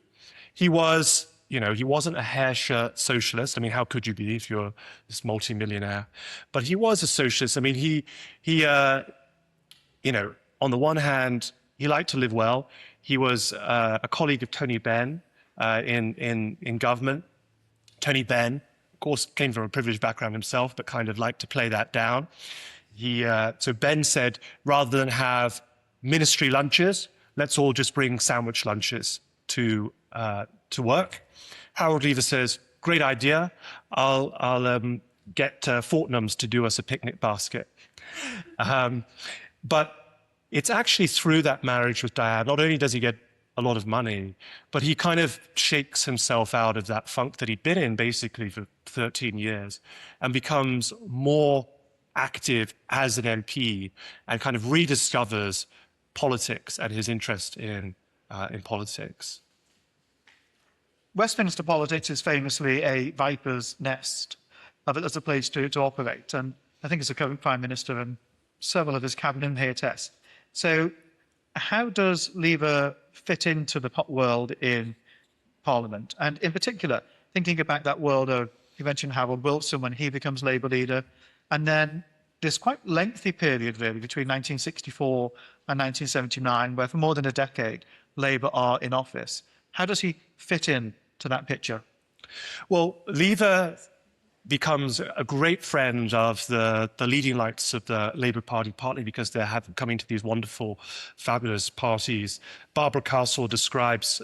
B: He was, he wasn't a hair shirt socialist. I mean, how could you be if you're this multimillionaire? But he was a socialist. I mean, he on the one hand, he liked to live well. He was a colleague of Tony Benn in government. Tony Benn, of course, came from a privileged background himself, but kind of liked to play that down. So Benn said, rather than have ministry lunches, let's all just bring sandwich lunches to work. Harold Lever says, great idea. I'll get Fortnum's to do us a picnic basket. But it's actually through that marriage with Diane, not only does he get a lot of money, but he kind of shakes himself out of that funk that he'd been in basically for 13 years and becomes more active as an MP and kind of rediscovers politics and his interest in politics.
A: Westminster politics is famously a viper's nest as a place to operate. And I think as a current Prime Minister and several of his cabinet here test. So how does Lever fit into the world in Parliament? And in particular, thinking about that world of You mentioned Harold Wilson when he becomes Labour leader. And then this quite lengthy period, really, between 1964 and 1979, where for more than a decade, Labour are in office. How does he fit in to that picture?
B: Well, Lever becomes a great friend of the leading lights of the Labour Party, partly because they're coming to these wonderful, fabulous parties. Barbara Castle describes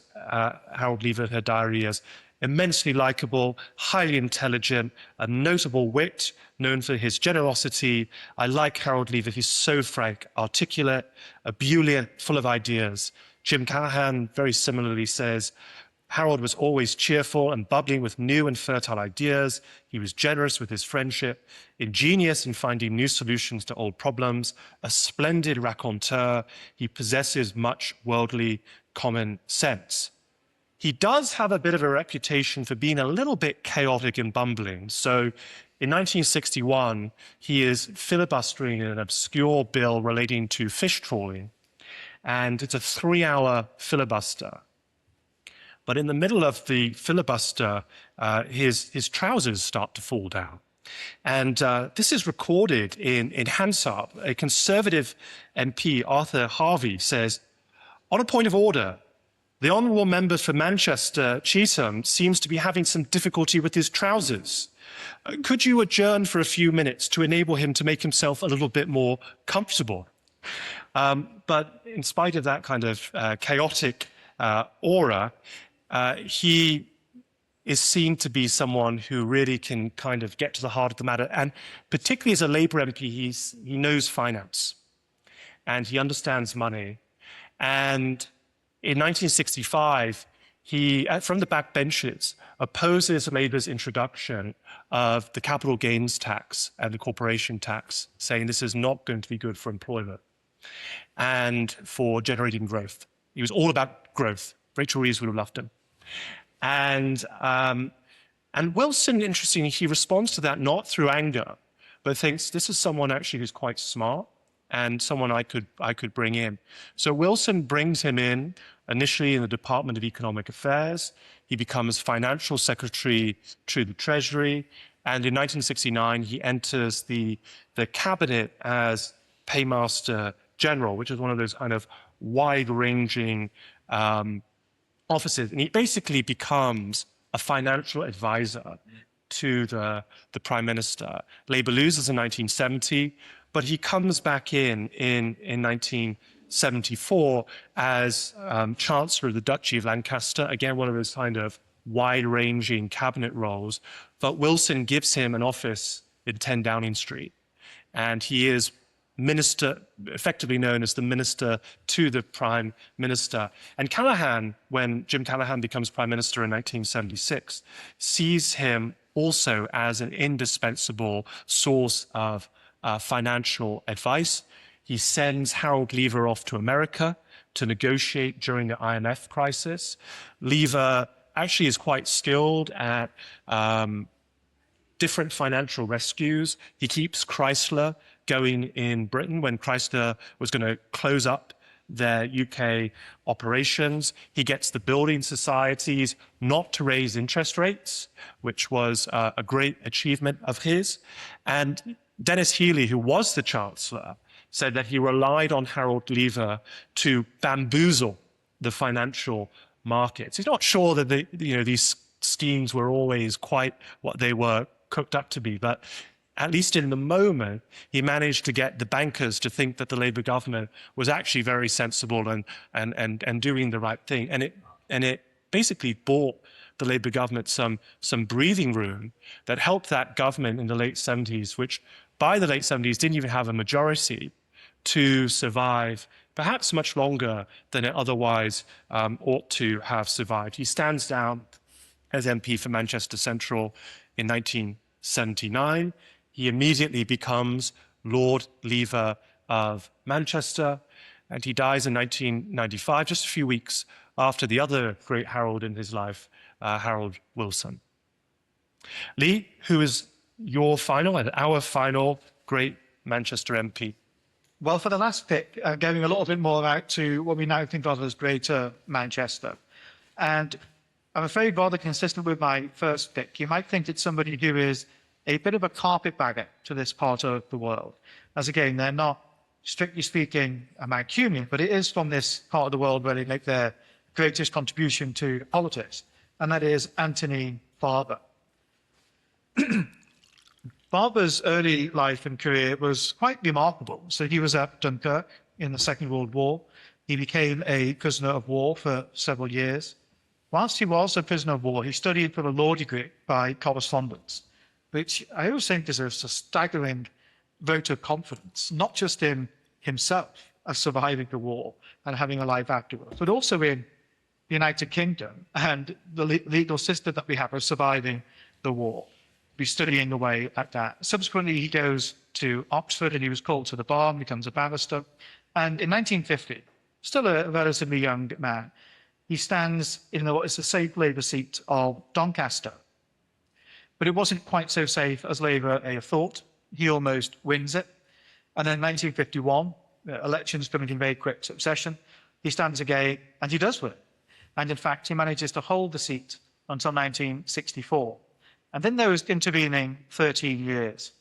B: Harold Lever in her diary as immensely likable, highly intelligent, a notable wit, known for his generosity. I like Harold Lever. He's so frank, articulate, ebullient, full of ideas. Jim Callahan very similarly says, Harold was always cheerful and bubbling with new and fertile ideas. He was generous with his friendship, ingenious in finding new solutions to old problems, a splendid raconteur. He possesses much worldly common sense. He does have a bit of a reputation for being a little bit chaotic and bumbling. So in 1961, he is filibustering an obscure bill relating to fish trawling, and it's a 3-hour filibuster. But in the middle of the filibuster, his trousers start to fall down. And this is recorded in Hansard. A Conservative MP, Arthur Harvey, says, on a point of order, the honourable member for Manchester, Cheetham, seems to be having some difficulty with his trousers. Could you adjourn for a few minutes to enable him to make himself a little bit more comfortable? But in spite of that kind of chaotic aura, he is seen to be someone who really can kind of get to the heart of the matter. And particularly as a Labour MP, he knows finance and he understands money. And in 1965, he, from the backbenches, opposes Labour's introduction of the capital gains tax and the corporation tax, saying this is not going to be good for employment and for generating growth. He was all about growth. Rachel Reeves would have loved him. And Wilson, interestingly, he responds to that not through anger, but thinks this is someone actually who's quite smart and someone I could bring in. So Wilson brings him in initially in the Department of Economic Affairs. He becomes financial secretary to the Treasury. And in 1969, he enters the cabinet as paymaster general, which is one of those kind of wide-ranging offices. And he basically becomes a financial advisor to the Prime Minister. Labour loses in 1970, but he comes back in 1974 as Chancellor of the Duchy of Lancaster, again, one of those kind of wide-ranging cabinet roles. But Wilson gives him an office in 10 Downing Street, and he is minister, effectively known as the minister to the Prime Minister. And Callahan, when Jim Callahan becomes Prime Minister in 1976, sees him also as an indispensable source of financial advice. He sends Harold Lever off to America to negotiate during the IMF crisis. Lever actually is quite skilled at different financial rescues. He keeps Chrysler going in Britain when Chrysler was going to close up their UK operations. He gets the building societies not to raise interest rates, which was a great achievement of his. And Dennis Healey, who was the Chancellor, said that he relied on Harold Lever to bamboozle the financial markets. He's not sure that these schemes were always quite what they were cooked up to be, but at least in the moment, he managed to get the bankers to think that the Labour government was actually very sensible and doing the right thing. And it basically bought the Labour government some breathing room that helped that government in the late 70s, which by the late 70s didn't even have a majority, to survive perhaps much longer than it otherwise ought to have survived. He stands down as MP for Manchester Central in 1979. He immediately becomes Lord Lever of Manchester, and he dies in 1995, just a few weeks after the other great Harold in his life, Harold Wilson. Lee, who is your final and our final great Manchester MP?
A: Well, for the last pick, going a little bit more out to what we now think of as Greater Manchester. And I'm afraid rather consistent with my first pick. You might think it's somebody who is a bit of a carpetbagger to this part of the world. As again, they're not, strictly speaking, a Mancunian, but it is from this part of the world where they make their greatest contribution to politics, and that is Anthony Barber. Barber's early life and career was quite remarkable. So he was at Dunkirk in the Second World War. He became a prisoner of war for several years. Whilst he was a prisoner of war, he studied for a law degree by correspondence, which I always think is a staggering vote of confidence, not just in himself as surviving the war and having a life afterwards, but also in the United Kingdom and the legal system that we have of surviving the war. Be studying away at that. Subsequently, he goes to Oxford and he was called to the bar and becomes a barrister. And in 1950, still a relatively young man, he stands in what is the safe Labour seat of Doncaster. But it wasn't quite so safe as Labour may have thought. He almost wins it. And then in 1951, elections coming in very quick succession, he stands again and he does win. And in fact, he manages to hold the seat until 1964. And in those intervening 13 years,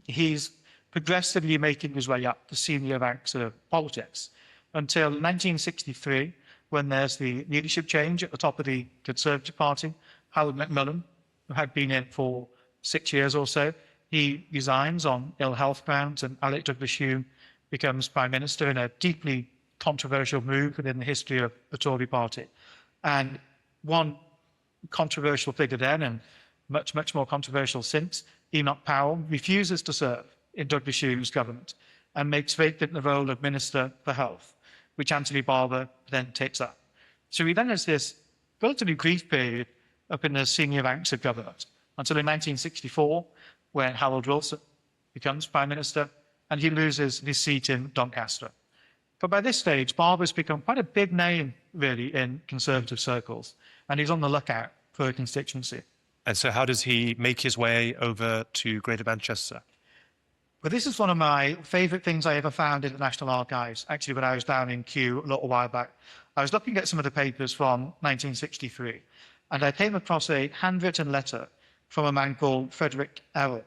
A: he's progressively making his way up the senior ranks of politics until 1963, when there's the leadership change at the top of the Conservative Party. Howard Macmillan, who had been in for 6 years or so, he resigns on ill health grounds, and Alec Douglas-Home becomes Prime Minister in a deeply controversial move within the history of the Tory party. And one controversial figure then, and much more controversial since, Enoch Powell, refuses to serve in Douglas-Home's government and makes vacant the role of Minister for Health, which Anthony Barber then takes up. So he then has this relatively brief period up in the senior ranks of government until in 1964, when Harold Wilson becomes Prime Minister and he loses his seat in Doncaster. But by this stage, Barber's become quite a big name, really, in Conservative circles, and he's on the lookout for a constituency.
B: And so how does he make his way over to Greater Manchester?
A: Well, this is one of my favourite things I ever found in the National Archives. Actually, when I was down in Kew a little while back, I was looking at some of the papers from 1963, and I came across a handwritten letter from a man called Frederick Errol.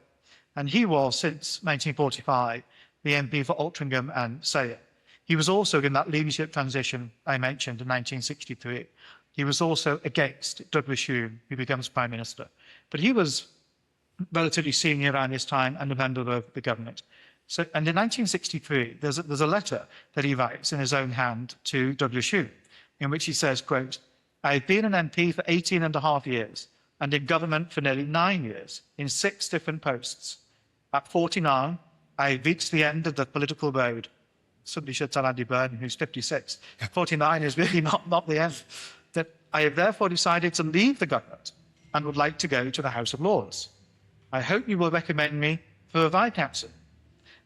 A: And he was, since 1945, the MP for Altrincham and Sayre. He was also in that leadership transition I mentioned in 1963. He was also against Douglas-Home, who becomes Prime Minister. But he was relatively senior around this time and a member of the government. So, and in 1963, there's a letter that he writes in his own hand to Douglas-Home, in which he says, quote, "I've been an MP for 18 and a half years and in government for nearly 9 years in 6 different posts. At 49, I reached the end of the political road." Somebody should tell Andy Burnham, who's 56. 49 is really not the end. That I have therefore decided to leave the government and would like to go to the House of Lords. I hope you will recommend me for a Viscountcy.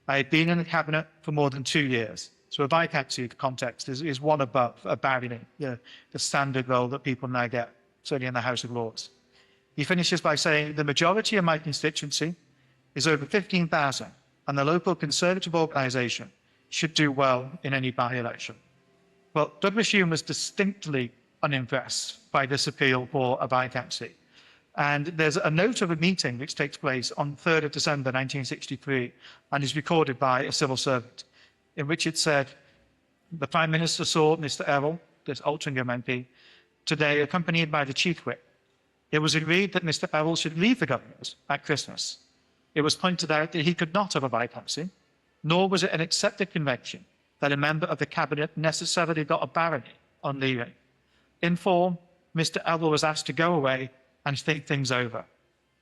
A: I have been in the Cabinet for more than 2 years. So a Viscountcy, the context, is one above a baronet, the standard role that people now get, certainly in the House of Lords. He finishes by saying, "The majority of my constituency is over 15,000, and the local Conservative organisation should do well in any by-election." Well, Douglas-Home was distinctly unimpressed by this appeal for a Viscountcy. And there's a note of a meeting which takes place on 3rd of December 1963 and is recorded by a civil servant, in which it said, "The Prime Minister saw Mr. Errol, this Altrincham MP, today accompanied by the Chief Whip. It was agreed that Mr. Errol should leave the government at Christmas. It was pointed out that he could not have a Viscountcy, nor was it an accepted convention that a member of the Cabinet necessarily got a barony on leaving. In form, Mr. Errol was asked to go away and think things over,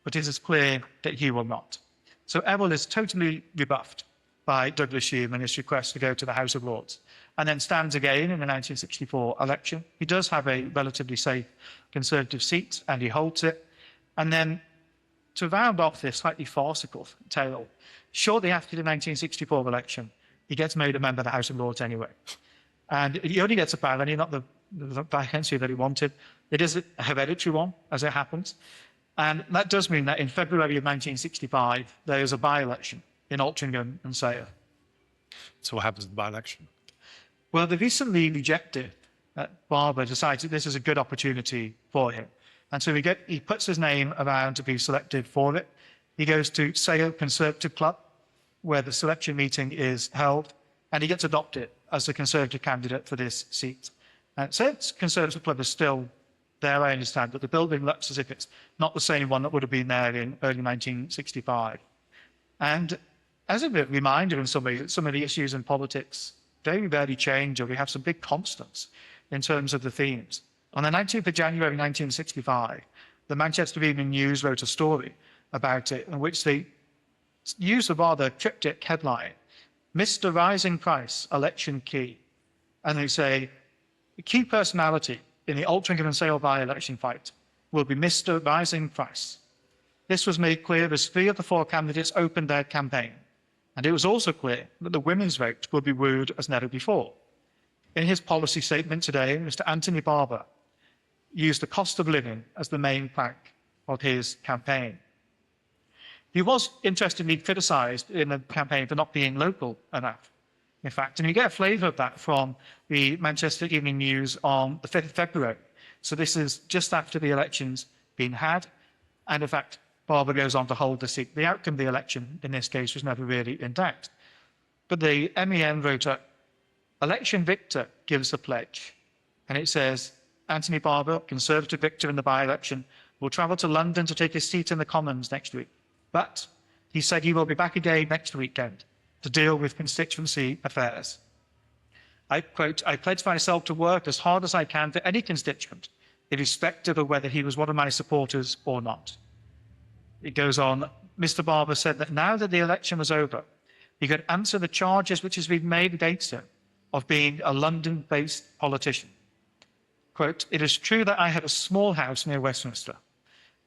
A: but it is clear that he will not." So Errol is totally rebuffed by Douglas-Home and his request to go to the House of Lords, and then stands again in the 1964 election. He does have a relatively safe Conservative seat, and he holds it. And then, to round off this slightly farcical tale, shortly after the 1964 election, he gets made a member of the House of Lords anyway. And he only gets a barony, not the Viscountcy that he wanted. It is a hereditary one, as it happens. And that does mean that in February of 1965, there is a by-election in Altrincham and Sayre.
B: So what happens in the by-election?
A: Well, the recently rejected Barber decides that this is a good opportunity for him. And so he puts his name around to be selected for it. He goes to Sale Conservative Club, where the selection meeting is held, and he gets adopted as the Conservative candidate for this seat. And since Conservative Club is still there, I understand, but the building looks as if it's not the same one that would have been there in early 1965. And as a reminder in some ways, some of the issues in politics very rarely change, or we have some big constants in terms of the themes. On the 19th of January 1965, the Manchester Evening News wrote a story about it in which they used a rather cryptic headline, Mr. Rising Price, Election Key. And they say, the key personality in the Altrincham and Sale by-election fight will be Mr. Rising Price. This was made clear as 3 of the 4 candidates opened their campaign. And it was also clear that the women's vote would be wooed as never before. In his policy statement today, Mr. Anthony Barber used the cost of living as the main plank of his campaign. He was interestingly criticised in the campaign for not being local enough, in fact, and you get a flavour of that from the Manchester Evening News on the 5th of February. So this is just after the election's been had, and in fact, Barber goes on to hold the seat. The outcome of the election, in this case, was never really in doubt. But the MEN wrote up, election victor gives a pledge, and it says, Anthony Barber, Conservative victor in the by-election, will travel to London to take his seat in the Commons next week. But he said he will be back again next weekend to deal with constituency affairs. I quote, I pledge myself to work as hard as I can for any constituent, irrespective of whether he was one of my supporters or not. It goes on, Mr. Barber said that now that the election was over, he could answer the charges which has been made against him of being a London-based politician. Quote, it is true that I have a small house near Westminster,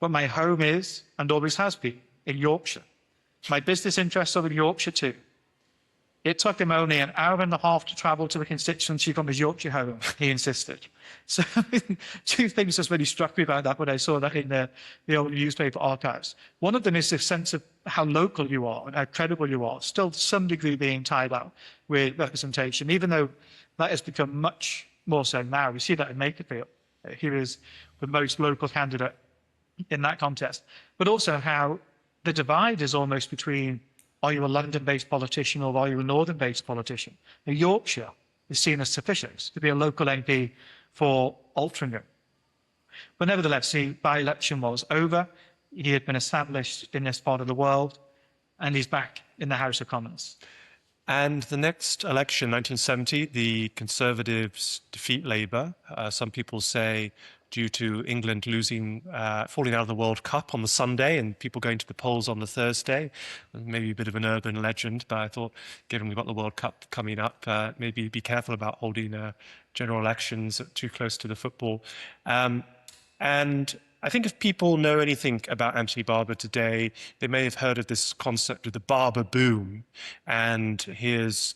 A: but my home is, and always has been, in Yorkshire. My business interests are in Yorkshire too. It took him only an hour and a half to travel to the constituency from his Yorkshire home, he insisted. So 2 things just really struck me about that when I saw that in the old newspaper archives. One of them is this sense of how local you are and how credible you are, still to some degree being tied up with representation, even though that has become much more so now. We see that in Makerfield. Here is the most local candidate in that contest. But also how the divide is almost between, are you a London-based politician or are you a Northern-based politician? Now, Yorkshire is seen as sufficient to be a local MP for Altrincham. But nevertheless, the by-election was over. He had been established in this part of the world, and he's back in the House of Commons.
B: And the next election, 1970, the Conservatives defeat Labour. Some people say due to England falling out of the World Cup on the Sunday and people going to the polls on the Thursday. Maybe a bit of an urban legend, but I thought, given we've got the World Cup coming up, maybe be careful about holding general elections too close to the football. And I think if people know anything about Anthony Barber today, they may have heard of this concept of the Barber boom and his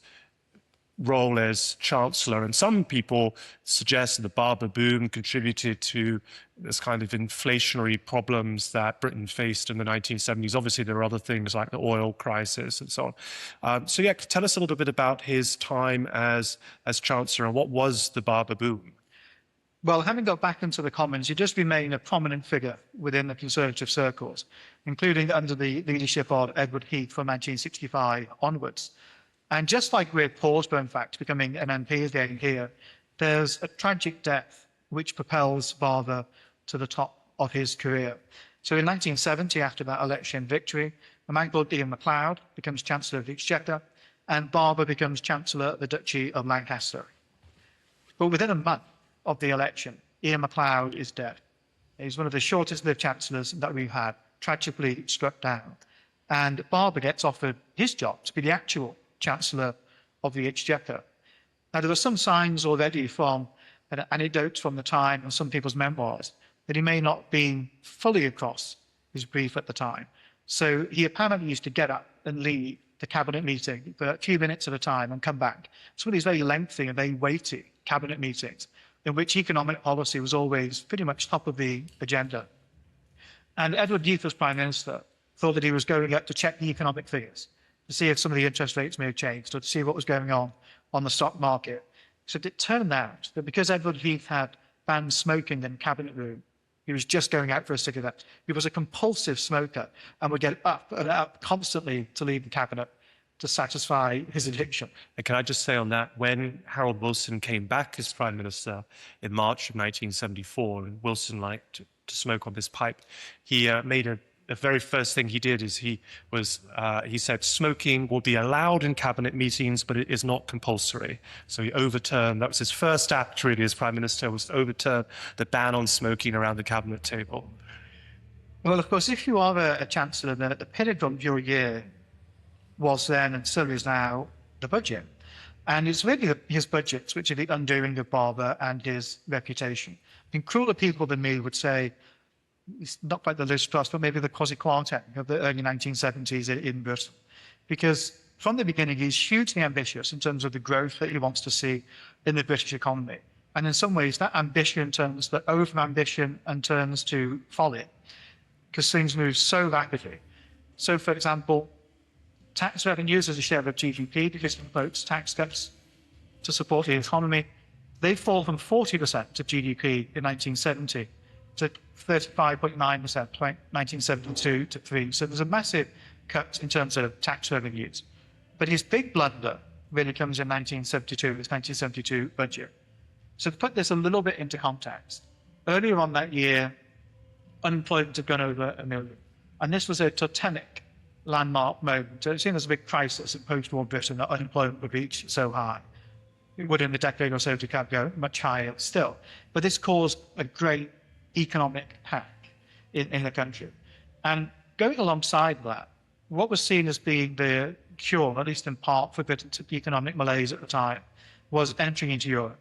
B: role as Chancellor. And some people suggest that the Barber boom contributed to this kind of inflationary problems that Britain faced in the 1970s. Obviously, there are other things like the oil crisis and so on. So yeah, tell us a little bit about his time as Chancellor and what was the Barber boom?
A: Well, having got back into the Commons, he just remained a prominent figure within the Conservative circles, including under the leadership of Edward Heath from 1965 onwards. And just like with Horsburgh, in fact, becoming an MP again here, there's a tragic death which propels Barber to the top of his career. So in 1970, after that election victory, a man called Ian MacLeod becomes Chancellor of the Exchequer, and Barber becomes Chancellor of the Duchy of Lancaster. But within a month of the election, Ian MacLeod is dead. He's one of the shortest-lived chancellors that we've had, tragically struck down. And Barber gets offered his job to be the actual Chancellor of the Exchequer. Now, there were some signs already from anecdotes from the time and some people's memoirs that he may not have been fully across his brief at the time. So he apparently used to get up and leave the cabinet meeting for a few minutes at a time and come back. It's one of these very lengthy and very weighty cabinet meetings in which economic policy was always pretty much top of the agenda. And Edward Heath, as Prime Minister, thought that he was going up to check the economic figures, to see if some of the interest rates may have changed, or to see what was going on the stock market. So it turned out that because Edward Heath had banned smoking in the cabinet room, he was just going out for a cigarette. He was a compulsive smoker and would get up and up constantly to leave the cabinet to satisfy his addiction.
B: And can I just say on that, when Harold Wilson came back as Prime Minister in March of 1974, and Wilson liked to smoke on this pipe, he made the very first thing he did is he said smoking will be allowed in cabinet meetings, but it is not compulsory. So he overturned, that was his first act really as Prime Minister, was to overturn the ban on smoking around the cabinet table.
A: Well, of course, if you are a chancellor, the pinnacle of your year was then and still is now the budget. And it's really his budgets which are the undoing of Barber and his reputation. I mean, crueler people than me would say it's not quite the Liz Truss, but maybe the quasi-Kwarteng of the early 1970s in Britain. Because from the beginning, he's hugely ambitious in terms of the growth that he wants to see in the British economy. And in some ways, that ambition turns to over-ambition and turns to folly, because things move so rapidly. So, for example, tax revenues as a share of GDP, because he votes tax cuts to support the economy, they fall from 40% of GDP in 1970 to 35.9% 1972 to 3. So there's a massive cut in terms of tax revenues. But his big blunder really comes in 1972, his 1972 budget. So to put this a little bit into context, earlier on that year, unemployment had gone over 1 million. And this was a totemic landmark moment. It seemed as a big crisis in post-war Britain that unemployment would reach so high. It would in the decade or so to go much higher still. But this caused a great economic hack in the country. And going alongside that, what was seen as being the cure, at least in part, for Britain's economic malaise at the time, was entering into Europe.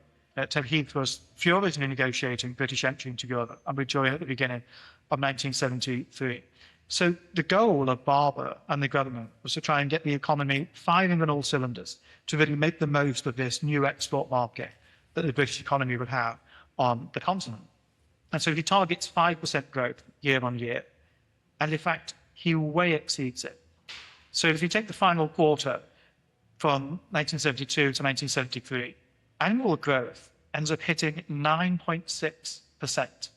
A: Ted Heath was furiously negotiating British entry into Europe and withdrawing at the beginning of 1973. So the goal of Barber and the government was to try and get the economy firing on all cylinders to really make the most of this new export market that the British economy would have on the continent. And so he targets 5% growth year on year. And in fact, he way exceeds it. So if you take the final quarter from 1972 to 1973, annual growth ends up hitting 9.6%.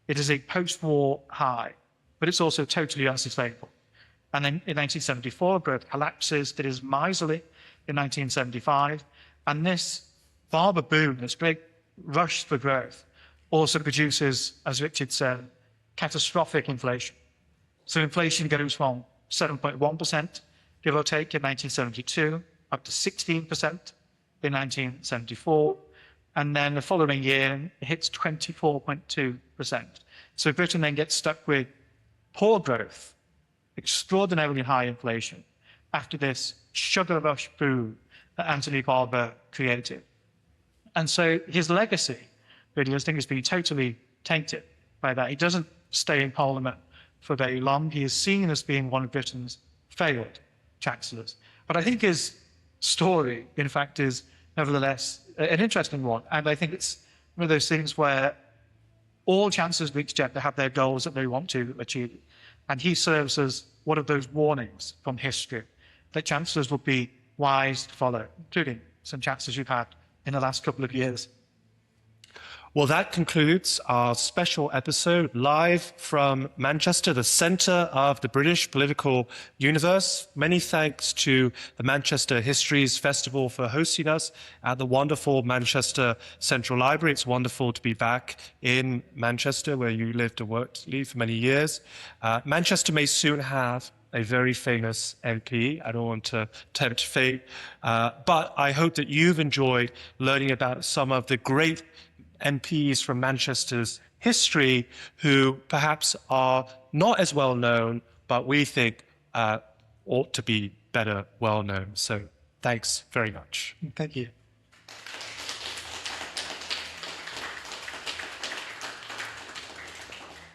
A: It is a post-war high, but it's also totally unsustainable. And then in 1974, growth collapses. It is miserly in 1975. And this Barber boom, this great rush for growth, also produces, as Richard said, catastrophic inflation. So inflation goes from 7.1%, give or take, in 1972, up to 16% in 1974. And then the following year, it hits 24.2%. So Britain then gets stuck with poor growth, extraordinarily high inflation, after this sugar rush boom that Anthony Barber created. And so his legacy, really, I think, has been totally tainted by that. He doesn't stay in Parliament for very long. He is seen as being one of Britain's failed chancellors. But I think his story, in fact, is nevertheless an interesting one. And I think it's one of those things where all chancellors reach to have their goals that they want to achieve. And he serves as one of those warnings from history that chancellors would be wise to follow, including some chancellors you've had in the last couple of years.
B: Well, that concludes our special episode live from Manchester, the centre of the British political universe. Many thanks to the Manchester Histories Festival for hosting us at the wonderful Manchester Central Library. It's wonderful to be back in Manchester, where you lived and worked for many years. Manchester may soon have a very famous MP. I don't want to tempt fate, but I hope that you've enjoyed learning about some of the great MPs from Manchester's history who perhaps are not as well known, but we think ought to be better well known. So thanks very much.
A: Thank you.